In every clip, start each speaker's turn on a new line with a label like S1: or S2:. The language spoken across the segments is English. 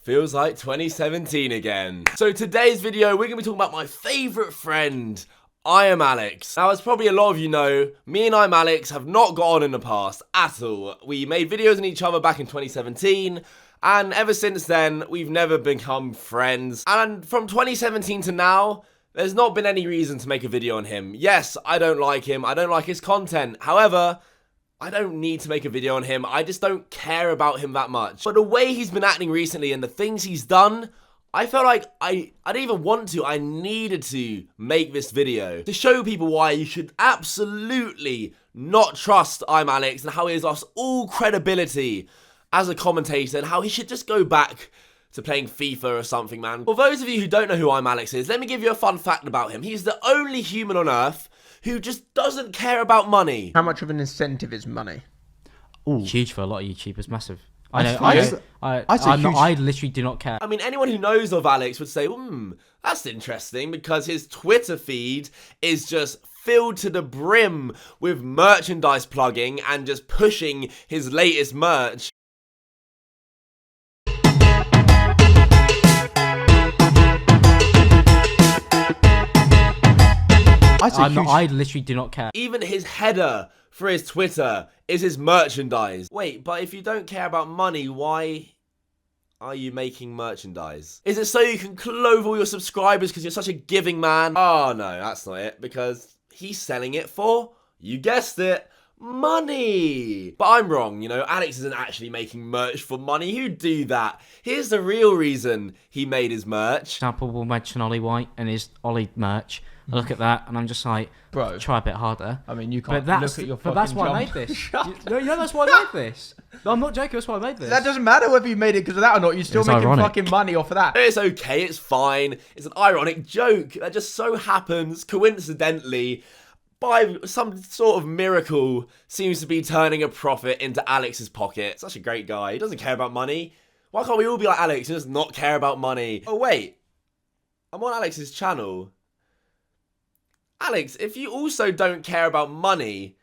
S1: Feels like 2017 again. So today's video, we're going to be talking about my favourite friend, ImAllexx. Now, as probably a lot of you know, me and ImAllexx have not got on in the past at all. We made videos on each other back in 2017, and ever since then, we've never become friends. And from 2017 to now, there's not been any reason to make a video on him. Yes, I don't like him. I don't like his content. However, I don't need to make a video on him. I just don't care about him that much. But the way he's been acting recently and the things he's done, I felt like I didn't even want to. I needed to make this video to show people why you should absolutely not trust ImAllexx and how he has lost all credibility as a commentator and how he should just go back to playing FIFA or something, man. For those of you who don't know who ImAllexx is, let me give you a fun fact about him. He's the only human on Earth who just doesn't care about money.
S2: How much of an incentive is money?
S3: Ooh. Huge for a lot of YouTubers, massive.
S2: I
S3: literally do not care.
S1: I mean, anyone who knows of Alex would say, that's interesting, because his Twitter feed is just filled to the brim with merchandise plugging and just pushing his latest merch.
S3: I literally do not care.
S1: Even his header for his Twitter is his merchandise. Wait, but if you don't care about money, why are you making merchandise? Is it so you can clothe all your subscribers because you're such a giving man? Oh no, that's not it, because he's selling it for, you guessed it, money. But I'm wrong, you know, Alex isn't actually making merch for money. Who'd do that? Here's the real reason he made his merch.
S3: Example, we'll mention Ollie White and his Ollie merch. I look at that and I'm just like,
S2: bro,
S3: try a bit harder.
S2: I mean, you can't look at your fucking
S3: But that's why
S2: jump.
S3: I made this. You know, that's why I made this. No, I'm not joking, that's why I made this.
S2: That doesn't matter whether you made it because of that or not. You're still making fucking money off of that.
S1: It's okay, it's fine. It's an ironic joke that just so happens, coincidentally, by some sort of miracle, seems to be turning a profit into Alex's pocket. Such a great guy. He doesn't care about money. Why can't we all be like Alex and just not care about money? Oh wait, I'm on Alex's channel. Alex, if you also don't care about money,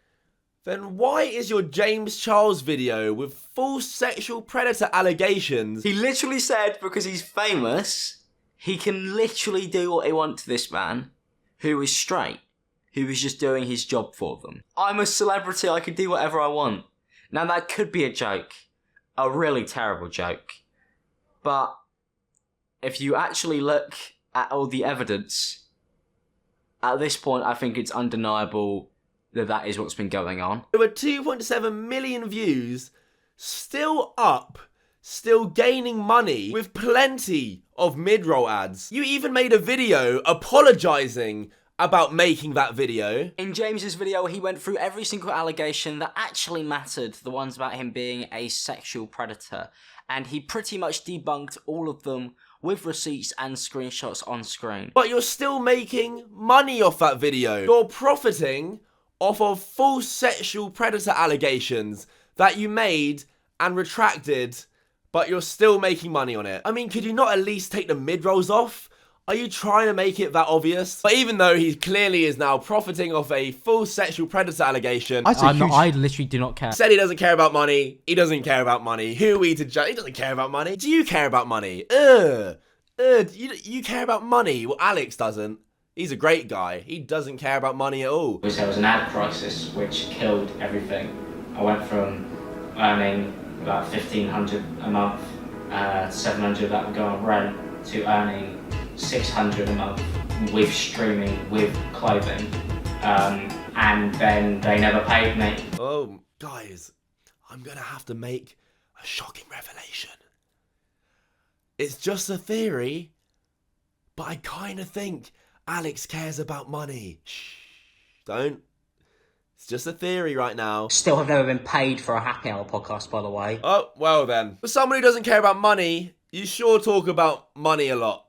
S1: then why is your James Charles video with full sexual predator allegations?
S4: He literally said because he's famous, he can literally do what he wants to this man, who is straight, who is just doing his job for them. I'm a celebrity, I can do whatever I want. Now that could be a joke, a really terrible joke, but if you actually look at all the evidence, at this point, I think it's undeniable that that is what's been going on.
S1: Over 2.7 million views, still up, still gaining money with plenty of mid-roll ads. You even made a video apologising about making that video.
S4: In James's video, he went through every single allegation that actually mattered, the ones about him being a sexual predator, and he pretty much debunked all of them with receipts and screenshots on screen.
S1: But you're still making money off that video. You're profiting off of false sexual predator allegations that you made and retracted, but you're still making money on it. I mean, could you not at least take the mid-rolls off? Are you trying to make it that obvious? But even though he clearly is now profiting off a full sexual predator allegation,
S3: I literally do not care.
S1: Said he doesn't care about money. He doesn't care about money. Who are we to judge? He doesn't care about money. Do you care about money? You care about money? Well, Alex doesn't. He's a great guy. He doesn't care about money at all.
S5: There was an ad crisis which killed everything. I went from earning about $1,500 a month, 700 that would go on rent, to earning $600 a month with streaming, with clothing, and then they never paid me.
S1: Oh, guys, I'm gonna have to make a shocking revelation. It's just a theory, but I kind of think Alex cares about money. Shh, don't. It's just a theory right now.
S4: Still have never been paid for a happy hour podcast, by the way.
S1: Oh, well then. For someone who doesn't care about money, you sure talk about money a lot.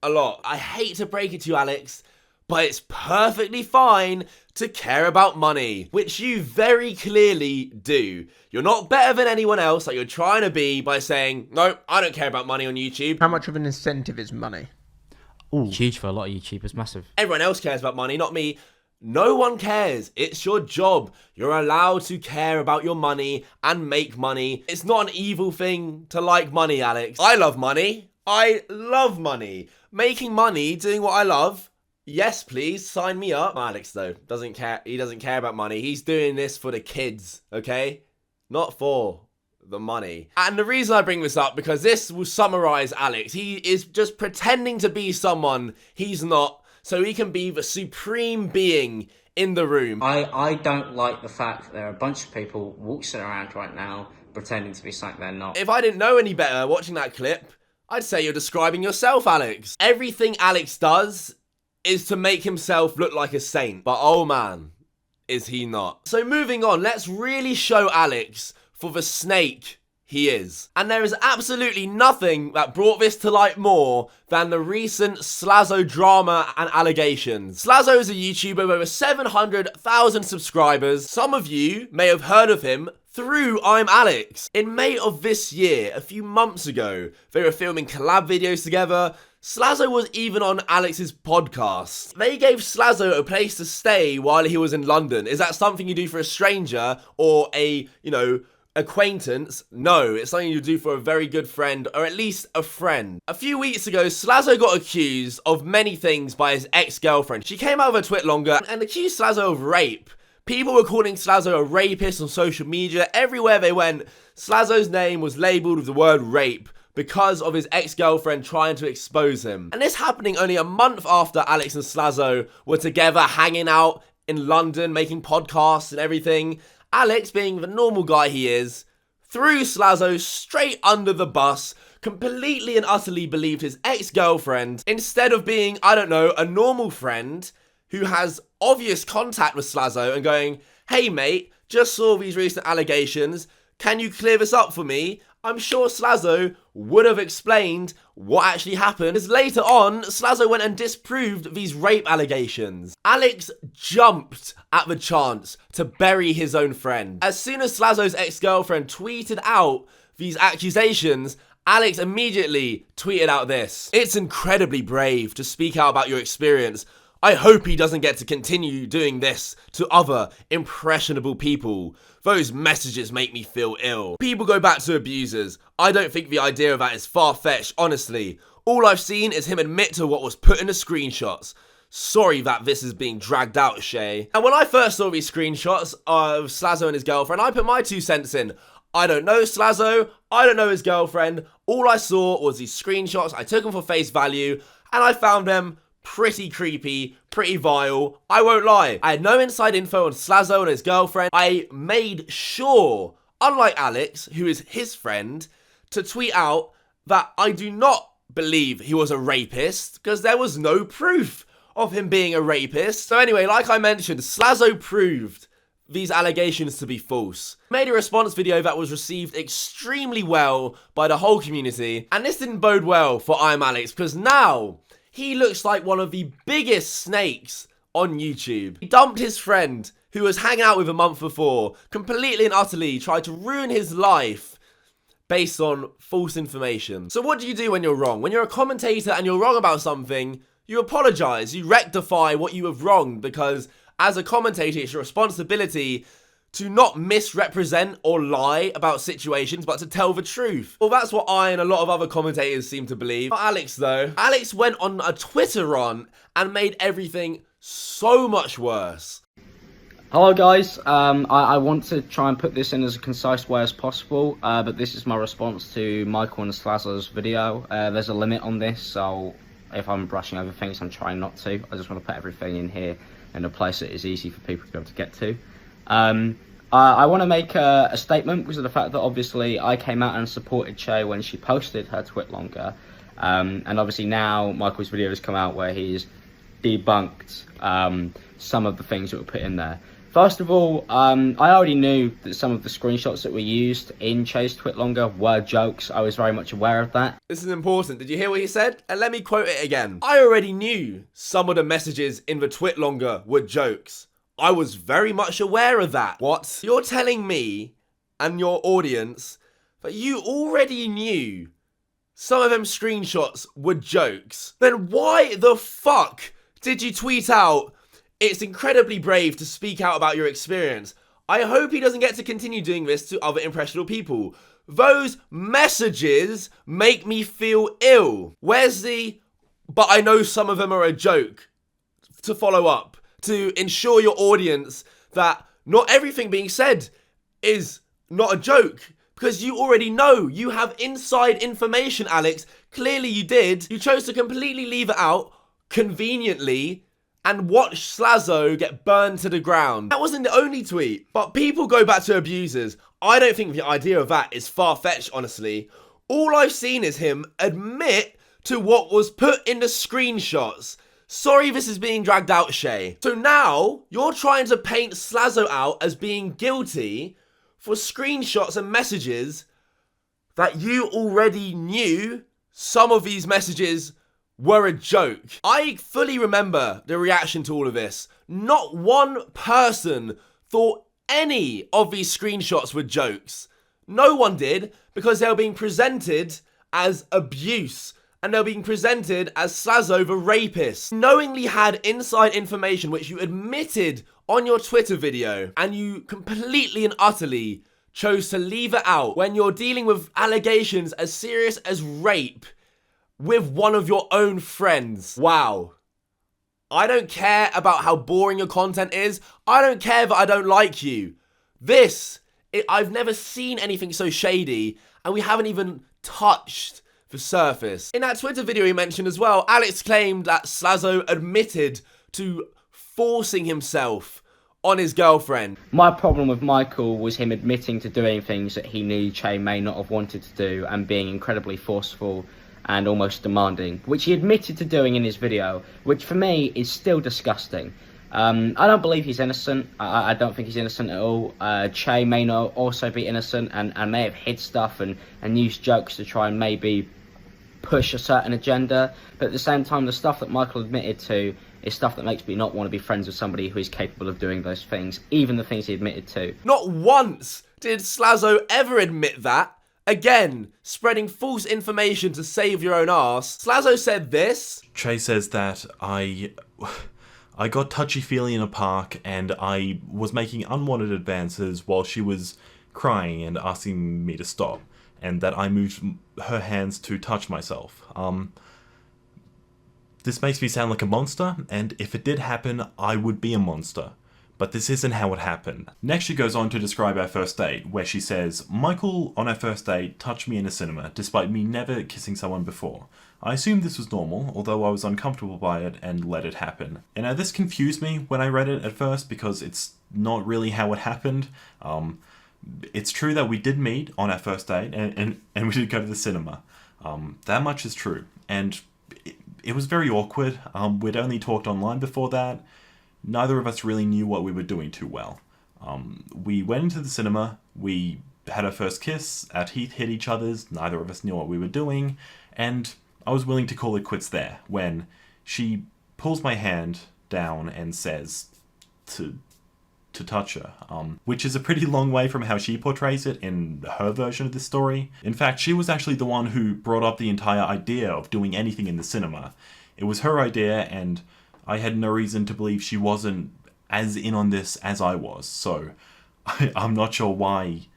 S1: A lot. I hate to break it to you, Alex, but it's perfectly fine to care about money, which you very clearly do. You're not better than anyone else like you're trying to be by saying, no, I don't care about money on YouTube.
S2: How much of an incentive is money?
S3: Huge for a lot of YouTubers, massive.
S1: Everyone else cares about money, not me. No one cares. It's your job. You're allowed to care about your money and make money. It's not an evil thing to like money, Alex. I love money. I love money. Making money, doing what I love. Yes, please, sign me up. Alex, though, doesn't care. He doesn't care about money. He's doing this for the kids, okay? Not for the money. And the reason I bring this up, because this will summarize Alex. He is just pretending to be someone he's not, so he can be the supreme being in the room.
S4: I don't like the fact that there are a bunch of people waltzing around right now pretending to be something they're not.
S1: If I didn't know any better watching that clip, I'd say you're describing yourself, Alex. Everything Alex does is to make himself look like a saint. But oh man, is he not. So moving on, let's really show Alex for the snake he is. And there is absolutely nothing that brought this to light more than the recent Slazo drama and allegations. Slazo is a YouTuber with over 700,000 subscribers. Some of you may have heard of him through ImAllexx. In May of this year, a few months ago, they were filming collab videos together. Slazo was even on Alex's podcast. They gave Slazo a place to stay while he was in London. Is that something you do for a stranger or a, acquaintance? No, it's something you do for a very good friend, or at least a friend. A few weeks ago, Slazo got accused of many things by his ex-girlfriend. She came out of her Twitlonger and accused Slazo of rape. People were calling Slazo a rapist on social media. Everywhere they went, Slazo's name was labelled with the word rape because of his ex-girlfriend trying to expose him. And this happening only a month after Alex and Slazo were together hanging out in London, making podcasts and everything. Alex, being the normal guy he is, threw Slazo straight under the bus, completely and utterly believed his ex-girlfriend, instead of being, I don't know, a normal friend who has obvious contact with Slazo and going, hey mate, just saw these recent allegations, can you clear this up for me? I'm sure Slazo would have explained what actually happened, because later on, Slazo went and disproved these rape allegations. Alex jumped at the chance to bury his own friend. As soon as Slazo's ex-girlfriend tweeted out these accusations, Alex immediately tweeted out this. It's incredibly brave to speak out about your experience. I hope he doesn't get to continue doing this to other impressionable people. Those messages make me feel ill. People go back to abusers. I don't think the idea of that is far-fetched, honestly. All I've seen is him admit to what was put in the screenshots. Sorry that this is being dragged out, Shay. And when I first saw these screenshots of Slazo and his girlfriend, I put my 2 cents in. I don't know Slazo, I don't know his girlfriend. All I saw was these screenshots. I took them for face value, and I found them pretty creepy, pretty vile. I won't lie. I had no inside info on Slazo and his girlfriend. I made sure, unlike Alex, who is his friend, to tweet out that I do not believe he was a rapist, because there was no proof of him being a rapist. So anyway, like I mentioned, Slazo proved these allegations to be false. Made a response video that was received extremely well by the whole community, and this didn't bode well for ImAllexx, because now he looks like one of the biggest snakes on YouTube. He dumped his friend, who was hanging out with a month before, completely and utterly tried to ruin his life based on false information. So what do you do when you're wrong? When you're a commentator and you're wrong about something, you apologize, you rectify what you have wronged, because as a commentator, it's your responsibility to not misrepresent or lie about situations, but to tell the truth. Well, that's what I and a lot of other commentators seem to believe. Not Alex, though. Alex went on a Twitter rant and made everything so much worse.
S6: Hello guys, I want to try and put this in as a concise way as possible, but this is my response to Michael and Slazo's video. There's a limit on this, so if I'm brushing over things, I'm trying not to. I just want to put everything in here in a place that is easy for people to be able to get to. I want to make a statement because of the fact that obviously I came out and supported Che when she posted her Twitlonger, and obviously now Michael's video has come out where he's debunked some of the things that were put in there. First of all, I already knew that some of the screenshots that were used in Che's Twitlonger were jokes. I was very much aware of that.
S1: This is important. Did you hear what he said? And let me quote it again. I already knew some of the messages in the Twitlonger were jokes. I was very much aware of that. What? You're telling me and your audience that you already knew some of them screenshots were jokes? Then why the fuck did you tweet out, It's incredibly brave to speak out about your experience. I hope he doesn't get to continue doing this to other impressionable people. Those messages make me feel ill. Where's the, but I know some of them are a joke, to follow up, to ensure your audience that not everything being said is not a joke. Because you already know, you have inside information, Alex. Clearly you did. You chose to completely leave it out, conveniently, and watch Slazo get burned to the ground. That wasn't the only tweet, but people go back to abusers. I don't think the idea of that is far-fetched, honestly. All I've seen is him admit to what was put in the screenshots. Sorry this is being dragged out, Shay. So now, you're trying to paint Slazo out as being guilty for screenshots and messages that you already knew some of these messages were a joke. I fully remember the reaction to all of this. Not one person thought any of these screenshots were jokes. No one did, because they were being presented as abuse, and they were being presented as Slazo the rapist. Knowingly had inside information which you admitted on your Twitter video, and you completely and utterly chose to leave it out when you're dealing with allegations as serious as rape with one of your own friends. Wow. I don't care about how boring your content is. I don't care that I don't like you. I've never seen anything so shady, and we haven't even touched the surface. In that Twitter video he mentioned as well, Alex claimed that Slazo admitted to forcing himself on his girlfriend.
S6: My problem with Michael was him admitting to doing things that he knew Che may not have wanted to do, and being incredibly forceful and almost demanding, which he admitted to doing in his video, which for me is still disgusting. I don't believe he's innocent. I don't think he's innocent at all. Che may not also be innocent, and may have hid stuff and used jokes to try and maybe push a certain agenda, but at the same time, the stuff that Michael admitted to is stuff that makes me not want to be friends with somebody who is capable of doing those things, even the things he admitted to.
S1: Not once did Slazo ever admit that. Again, spreading false information to save your own ass. Slazo said this.
S7: Che says that I got touchy-feely in a park, and I was making unwanted advances while she was crying and asking me to stop, and that I moved her hands to touch myself. This makes me sound like a monster, and if it did happen, I would be a monster. But this isn't how it happened. Next she goes on to describe our first date, where she says, Michael, on our first date, touched me in a cinema, despite me never kissing someone before. I assumed this was normal, although I was uncomfortable by it and let it happen. And now this confused me when I read it at first, because it's not really how it happened. It's true that we did meet on our first date, and we did go to the cinema. That much is true. And it was very awkward. We'd only talked online before that. Neither of us really knew what we were doing too well. We went into the cinema, we had our first kiss, our teeth hit each other's, neither of us knew what we were doing, and I was willing to call it quits there, when she pulls my hand down and says to touch her, which is a pretty long way from how she portrays it in her version of this story. In fact, she was actually the one who brought up the entire idea of doing anything in the cinema. It was her idea, and I had no reason to believe she wasn't as in on this as I was, so I'm not sure why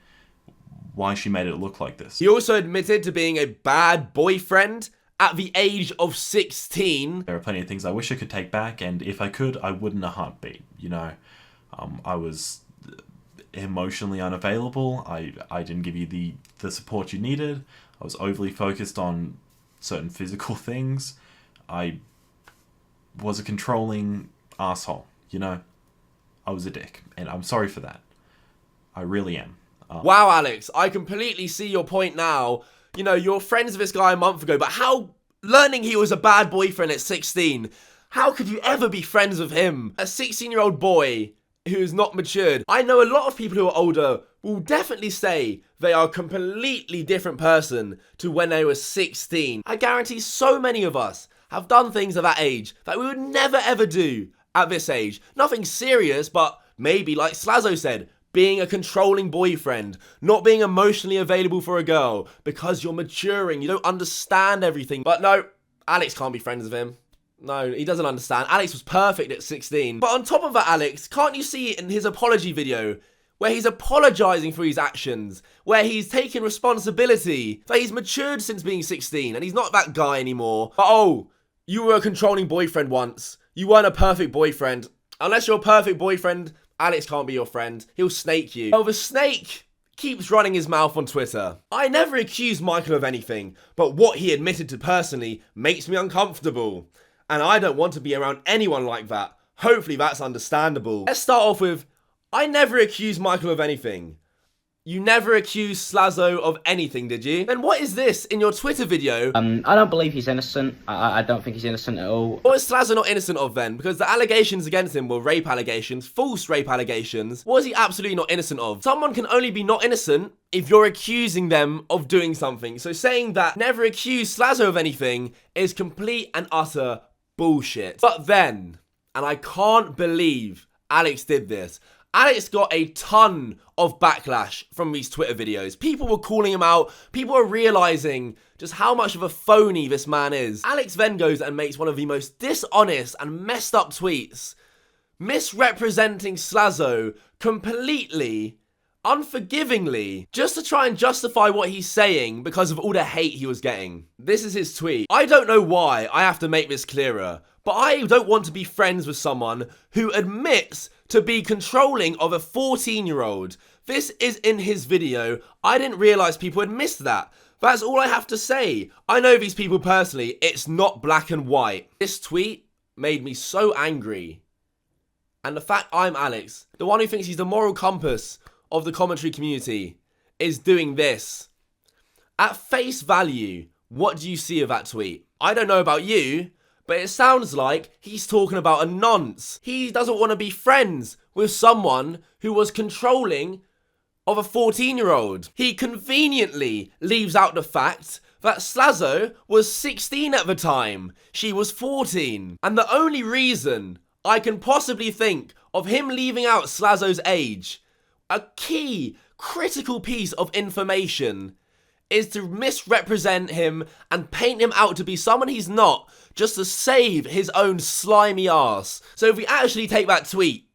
S7: she made it look like this.
S1: He also admitted to being a bad boyfriend at the age of 16.
S7: There are plenty of things I wish I could take back, and if I could, I would in a heartbeat, you know. I was emotionally unavailable, I didn't give you the support you needed, I was overly focused on certain physical things, I was a controlling asshole, you know. I was a dick, and I'm sorry for that. I really am.
S1: Wow, Alex, I completely see your point now. You know, you're friends with this guy a month ago, but learning he was a bad boyfriend at 16, how could you ever be friends with him? A 16-year-old boy who's not matured. I know a lot of people who are older will definitely say they are a completely different person to when they were 16. I guarantee so many of us have done things at that age that we would never ever do at this age. Nothing serious, but maybe, like Slazo said, being a controlling boyfriend, not being emotionally available for a girl because you're maturing, you don't understand everything. But no, Alex can't be friends with him. No, he doesn't understand. Alex was perfect at 16. But on top of that, Alex, can't you see in his apology video where he's apologizing for his actions, where he's taking responsibility, that he's matured since being 16 and he's not that guy anymore. But oh, you were a controlling boyfriend once. You weren't a perfect boyfriend. Unless you're a perfect boyfriend, Alex can't be your friend. He'll snake you. Oh, the snake keeps running his mouth on Twitter. I never accused Michael of anything, but what he admitted to personally makes me uncomfortable. And I don't want to be around anyone like that. Hopefully that's understandable. Let's start off with, I never accused Michael of anything. You never accused Slazo of anything, did you? Then what is this in your Twitter video?
S6: I don't believe he's innocent. I don't think he's innocent at all.
S1: What is Slazo not innocent of then? Because the allegations against him were rape allegations, false rape allegations. What is he absolutely not innocent of? Someone can only be not innocent if you're accusing them of doing something. So saying that never accused Slazo of anything is complete and utter bullshit. But then, and I can't believe Alex did this, Alex got a ton of backlash from these Twitter videos. People were calling him out. People were realizing just how much of a phony this man is. Alex then goes and makes one of the most dishonest and messed up tweets, misrepresenting Slazo completely, unforgivingly, just to try and justify what he's saying because of all the hate he was getting. This is his tweet. I don't know why I have to make this clearer, but I don't want to be friends with someone who admits to be controlling of a 14-year-old. This is in his video. I didn't realize people had missed that. That's all I have to say. I know these people personally. It's not black and white. This tweet made me so angry. And the fact ImAllexx, the one who thinks he's the moral compass of the commentary community, is doing this. At face value, what do you see of that tweet? I don't know about you, but it sounds like he's talking about a nonce. He doesn't want to be friends with someone who was controlling of a 14-year-old. He conveniently leaves out the fact that Slazo was 16 at the time. She was 14. And the only reason I can possibly think of him leaving out Slazo's age, a key, critical piece of information, is to misrepresent him and paint him out to be someone he's not, just to save his own slimy ass. So if we actually take that tweet,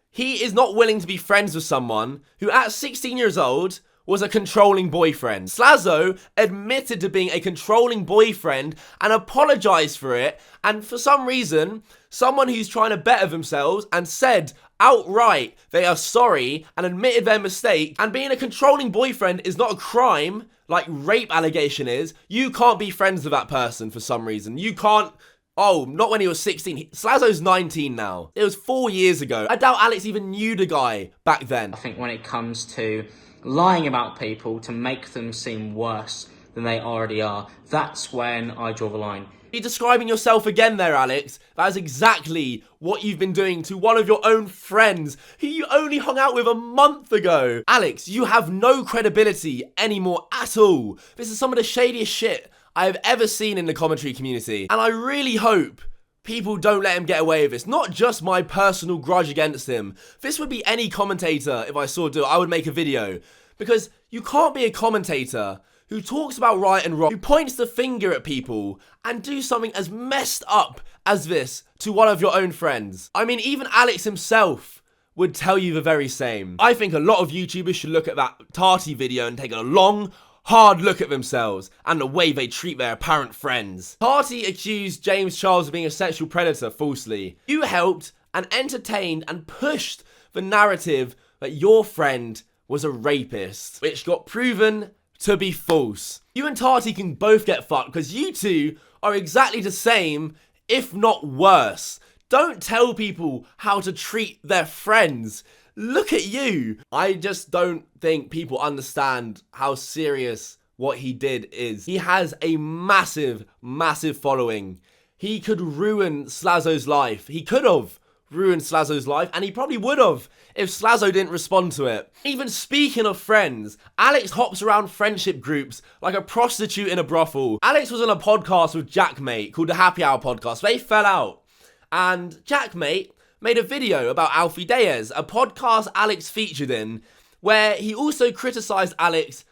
S1: he is not willing to be friends with someone who at 16 years old was a controlling boyfriend. Slazo admitted to being a controlling boyfriend and apologized for it, and for some reason, someone who's trying to better themselves and said outright they are sorry and admitted their mistake, and being a controlling boyfriend is not a crime like rape allegation is. You can't be friends with that person for some reason. You can't. Oh, not when he was 16. Slazo's 19 now. It was 4 years ago. I doubt Alex even knew the guy back then.
S4: I think when it comes to lying about people to make them seem worse than they already are, that's when I draw the line.
S1: You're describing yourself again there, Alex. That is exactly what you've been doing to one of your own friends who you only hung out with a month ago. Alex, you have no credibility anymore at all. This is some of the shadiest shit I have ever seen in the commentary community. And I really hope people don't let him get away with this. Not just my personal grudge against him. This would be any commentator if I saw do it. I would make a video. Because you can't be a commentator who talks about right and wrong, who points the finger at people, and do something as messed up as this to one of your own friends. I mean, even Alex himself would tell you the very same. I think a lot of YouTubers should look at that Tati video and take a long, hard look at themselves and the way they treat their apparent friends. Tati accused James Charles of being a sexual predator falsely. You helped and entertained and pushed the narrative that your friend was a rapist, which got proven to be false. You and Tati can both get fucked because you two are exactly the same, if not worse. Don't tell people how to treat their friends. Look at you. I just don't think people understand how serious what he did is. He has a massive, massive following. He could ruin Slazo's life. He could have ruined Slazo's life, and he probably would have if Slazo didn't respond to it. Even speaking of friends, Alex hops around friendship groups like a prostitute in a brothel. Alex was on a podcast with Jackmate called the Happy Hour Podcast. They fell out, and Jackmate made a video about Alfie Diaz, a podcast Alex featured in, where he also criticised Alex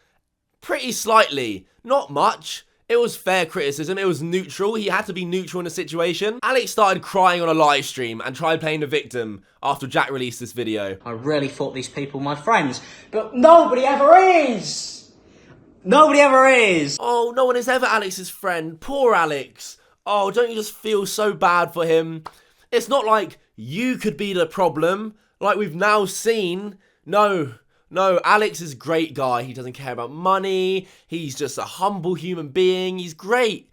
S1: pretty slightly. Not much. It was fair criticism, it was neutral, he had to be neutral in the situation. Alex started crying on a live stream and tried playing the victim after Jack released this video.
S4: I really thought these people were my friends, but nobody ever is! Nobody ever is!
S1: Oh, no one is ever Alex's friend. Poor Alex. Oh, don't you just feel so bad for him? It's not like you could be the problem, like we've now seen. No, Alex is a great guy. He doesn't care about money. He's just a humble human being. He's great.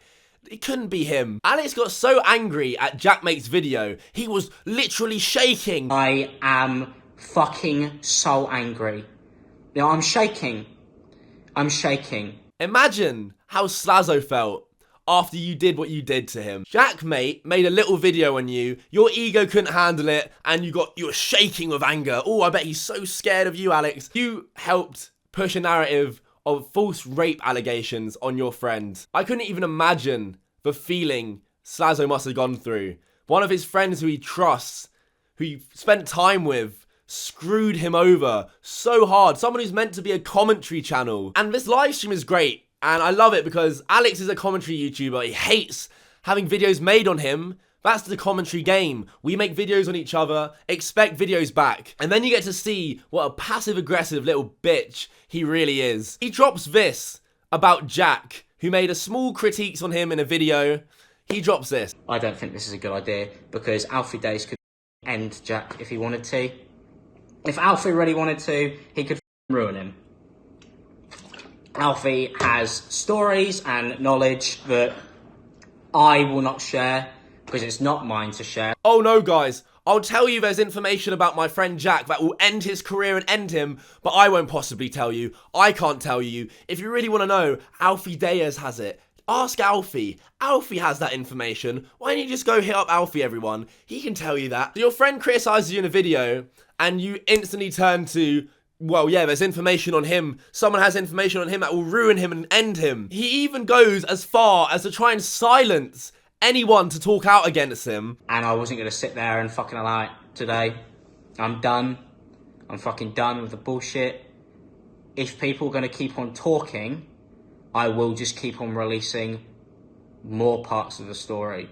S1: It couldn't be him. Alex got so angry at Jackmate's video, he was literally shaking.
S4: I am fucking so angry. You know, I'm shaking. I'm shaking.
S1: Imagine how Slazo felt after you did what you did to him. Jackmate made a little video on you, your ego couldn't handle it, and you were shaking with anger. Oh, I bet he's so scared of you, Alex. You helped push a narrative of false rape allegations on your friend. I couldn't even imagine the feeling Slazo must have gone through. One of his friends who he trusts, who he spent time with, screwed him over so hard. Someone who's meant to be a commentary channel. And this live stream is great. And I love it because Alex is a commentary YouTuber. He hates having videos made on him. That's the commentary game. We make videos on each other, expect videos back. And then you get to see what a passive-aggressive little bitch he really is. He drops this about Jack, who made a small critiques on him in a video. He drops this.
S4: I don't think this is a good idea because Alfie Days could end Jack if he wanted to. If Alfie really wanted to, he could ruin him. Alfie has stories and knowledge that I will not share because it's not mine to share.
S1: Oh no, guys. I'll tell you there's information about my friend Jack that will end his career and end him, but I won't possibly tell you. I can't tell you. If you really want to know, Alfie Days has it. Ask Alfie. Alfie has that information. Why don't you just go hit up Alfie, everyone? He can tell you that. So your friend criticizes you in a video, and you instantly turn to, well, yeah, there's information on him. Someone has information on him that will ruin him and end him. He even goes as far as to try and silence anyone to talk out against him.
S4: And I wasn't going to sit there and fucking allow it today. I'm done. I'm fucking done with the bullshit. If people are going to keep on talking, I will just keep on releasing more parts of the story.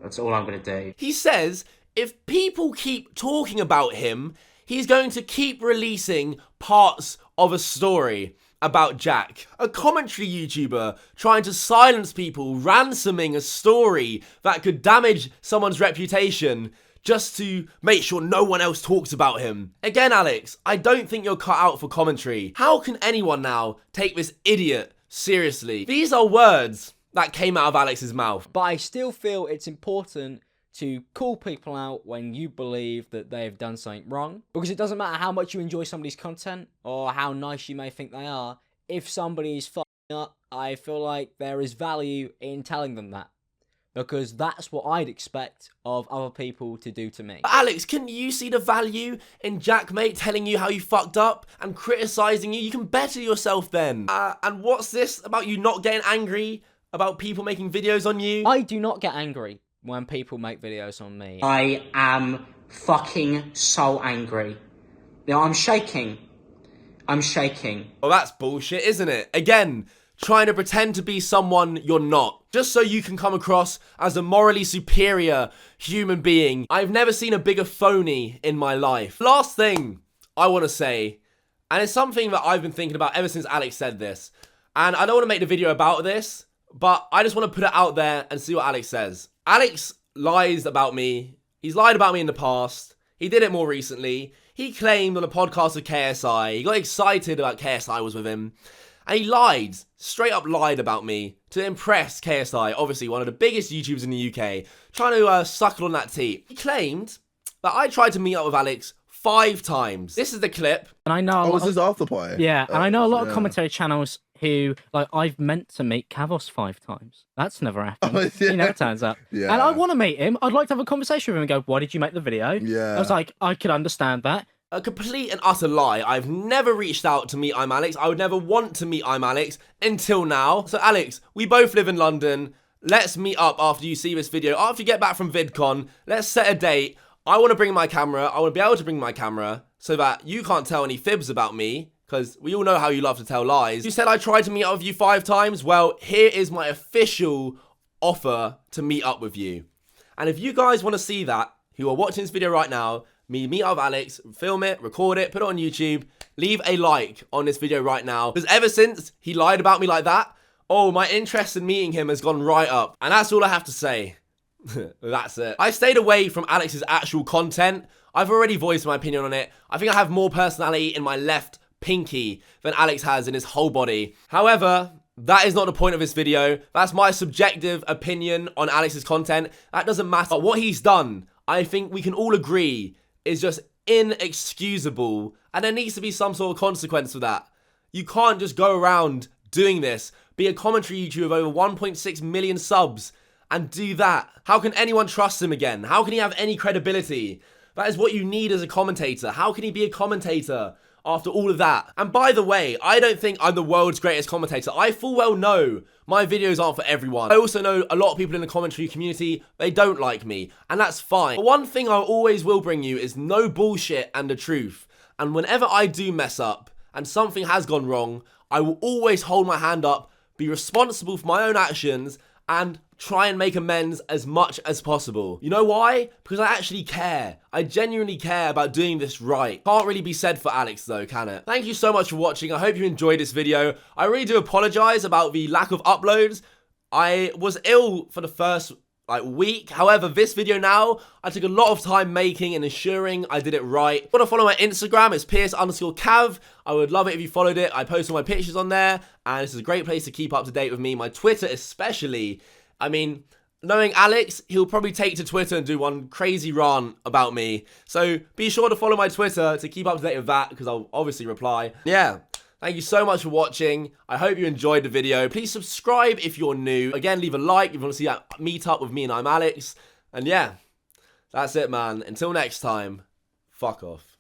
S4: That's all I'm going to do.
S1: He says if people keep talking about him, he's going to keep releasing parts of a story about Jack. A commentary YouTuber trying to silence people, ransoming a story that could damage someone's reputation just to make sure no one else talks about him. Again, Alex, I don't think you're cut out for commentary. How can anyone now take this idiot seriously? These are words that came out of Alex's mouth.
S6: But I still feel it's important to call people out when you believe that they have done something wrong. Because it doesn't matter how much you enjoy somebody's content or how nice you may think they are. If somebody's fucking up, I feel like there is value in telling them that. Because that's what I'd expect of other people to do to me.
S1: But Alex, can you see the value in Jackmate telling you how you fucked up and criticising you? You can better yourself then. And what's this about you not getting angry about people making videos on you?
S6: I do not get angry when people make videos on me.
S4: I am fucking so angry. You know, I'm shaking. I'm shaking.
S1: Well, that's bullshit, isn't it? Again, trying to pretend to be someone you're not, just so you can come across as a morally superior human being. I've never seen a bigger phony in my life. Last thing I want to say, and it's something that I've been thinking about ever since Alex said this, and I don't want to make the video about this, but I just want to put it out there and see what Alex says. Alex lies about me. He's lied about me in the past. He did it more recently. He claimed on a podcast with KSI. He got excited about KSI was with him. And he lied, straight up lied about me to impress KSI, obviously one of the biggest YouTubers in the UK, trying to suckle on that tea. He claimed that I tried to meet up with Alex 5 times. This is the clip.
S3: And I know
S8: this is after play.
S3: Yeah, and I know a lot of commentary channels who, like, I've meant to meet Kavos 5 times. That's never happened.
S8: Oh, yeah.
S3: He never turns up.
S8: Yeah.
S3: And I want to meet him. I'd like to have a conversation with him and go, why did you make the video?
S8: Yeah.
S3: I was like, I could understand that.
S1: A complete and utter lie. I've never reached out to meet ImAllexx. I would never want to meet ImAllexx until now. So Alex, we both live in London. Let's meet up after you see this video. After you get back from VidCon, let's set a date. I want to bring my camera. I want to be able to bring my camera so that you can't tell any fibs about me, because we all know how you love to tell lies. You said I tried to meet up with you 5 times. Well, here is my official offer to meet up with you. And if you guys want to see that, who are watching this video right now, me meet up with Alex, film it, record it, put it on YouTube, leave a like on this video right now. Because ever since he lied about me like that, oh, my interest in meeting him has gone right up. And that's all I have to say. That's it. I stayed away from Alex's actual content. I've already voiced my opinion on it. I think I have more personality in my left pinky than Alex has in his whole body. However, that is not the point of this video. That's my subjective opinion on Alex's content. That doesn't matter. But what he's done, I think we can all agree, is just inexcusable. And there needs to be some sort of consequence for that. You can't just go around doing this, be a commentary YouTuber with over 1.6 million subs, and do that. How can anyone trust him again? How can he have any credibility? That is what you need as a commentator. How can he be a commentator after all of that? And by the way, I don't think I'm the world's greatest commentator. I full well know my videos aren't for everyone. I also know a lot of people in the commentary community, they don't like me, and that's fine. But one thing I always will bring you is no bullshit and the truth. And whenever I do mess up and something has gone wrong, I will always hold my hand up, be responsible for my own actions, and try and make amends as much as possible. You know why? Because I actually care. I genuinely care about doing this right. Can't really be said for Alex though, can it? Thank you so much for watching. I hope you enjoyed this video. I really do apologize about the lack of uploads. I was ill for the first week. However, this video now, I took a lot of time making and ensuring I did it right. If you want to follow my Instagram, it's Pierce_Cav. I would love it if you followed it. I post all my pictures on there, and this is a great place to keep up to date with me. My Twitter especially. I mean, knowing Alex, he'll probably take to Twitter and do one crazy rant about me. So be sure to follow my Twitter to keep up to date with that, because I'll obviously reply. Yeah. Thank you so much for watching. I hope you enjoyed the video. Please subscribe if you're new. Again, leave a like if you want to see that meet up with me and ImAllexx. And yeah, that's it, man. Until next time, fuck off.